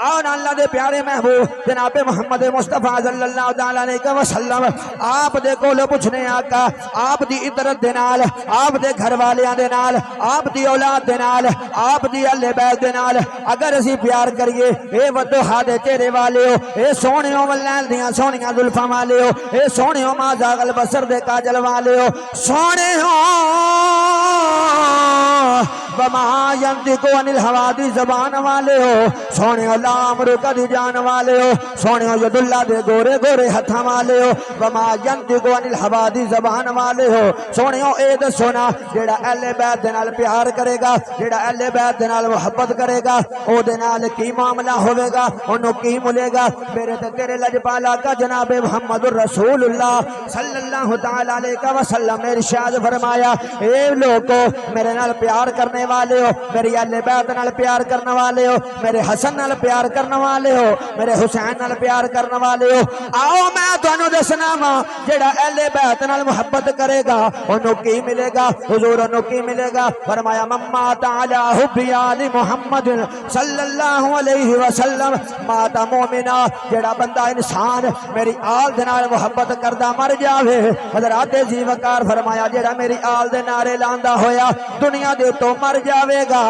اور اللہ دے پیارے محبوب جناب محمد مصطفیٰ صلی اللہ تعالی علیہ وسلم آپ دے کولو پوچھنے آقا آپ دی عطرت دے نال آپ دے گھر والیاں دے نال آپ دی اولاد دے نال آپ دی اہل بیت دے نال اگر اسی پیار کریے اے وضحا دے چہرے والے ہو اے سونیوں واللیل دیاں سونیاں زلفاں والے ہو اے سونیوں ما زاغ البصر دے کاجل والے ہو سونیوں وما ينطق عن الهوى دی زبان والے ہو سونیوں لا امرک دی جان والے ہو سونیوں ید اللہ دے گورے گورے ہتھاں والے ہو وما ينطق عن الهوى دی زبان والے ہو سونیوں اے دسونا جیڑا اہل بیت دے نال پیار کرے گا جیڑا اہل بیت دے نال محبت کرے گا او دے نال کی معاملہ ہوے گا اونوں کی ملے گا میرے تے تیرے لجپالا کا جناب محمد رسول اللہ صلی اللہ تعالی علیہ وسلم نے ارشاد فرمایا اے لوگو میرے نال پیار کرنے والے ہو میری اہل بیت نال پیار کرنے والے ہو میرے حسن نال پیار کرنے والے ہو میرے حسین نال پیار کرنے والے ہو آؤ میں تانوں دسنا وا جیڑا اہل بیت نال محبت کرے گا اونوں کی ملے گا حضور اونوں کی ملے گا فرمایا مما تعالی حب آل محمد صلی اللہ علیہ وسلم مات مومنا جیڑا بندہ انسان میری آل دے نال محبت کردا مر جاوے حضرات جی وقار فرمایا جیڑا میری آل دے نعرے لاندا ہویا دنیا دے تو مر جاوے گا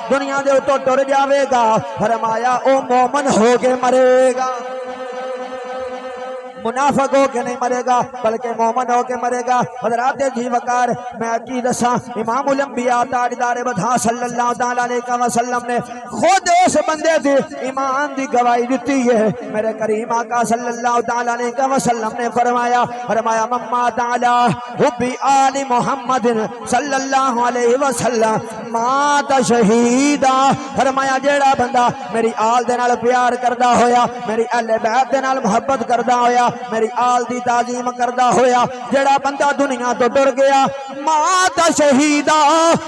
دنیا دے تو ٹر جاوے گا فرمایا او مومن ہو کے مرے گا منافق ہو کے نہیں مرے گا بلکہ مومن ہو کے مرے گا حضرات جی وقار میں کی دساں امام الانبیاء تاجدار بدھا صلی اللہ تعالی علیہ وسلم نے خود اس بندے دی ایمان دی گواہی دیتی ہے میرے کریم آقا صلی اللہ تعالی علیہ وسلم نے فرمایا مما تعالی حب آل محمد صلی اللہ علیہ وسلم مات شہیدا فرمایا جیڑا بندہ میری آل دے نال پیار کردا ہویا میری اہل بیت دے نال محبت کردا ہویا میری آل دی تعظیم کردہ ہویا جڑا بندہ دنیا تو ڈر گیا مات شہیدہ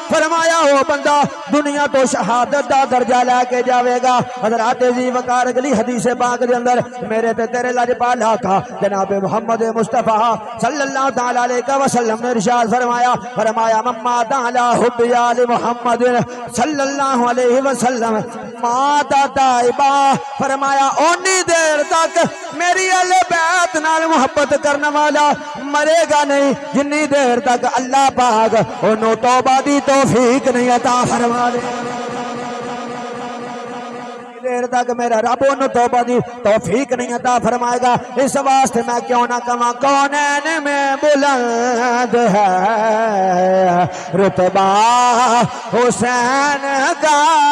فرمایا وہ بندہ دنیا تو شہادت دا درجہ لے کے جاوے گا حضرات جی وقار اگلی حدیث پاک دے اندر میرے تے تیرے لجپالا کا جناب محمد مصطفیٰ صلی اللہ تعالی علیہ وسلم نے ارشاد فرمایا مما تعالی حب آل محمد صلی اللہ علیہ وسلم مات تائبہ فرمایا اونی دیر تک میری اہل بیت نال محبت کرنے والا مرے گا نہیں جنی دیر تک اللہ پاک انہوں توبہ دی توفیق نہیں عطا فرما دے دیر تک میرا رب انہوں توبہ دی توفیق نہیں عطا فرمائے گا اس واسطے میں کیوں نہ کہاں کونین میں بلند ہے رتبہ حسین کا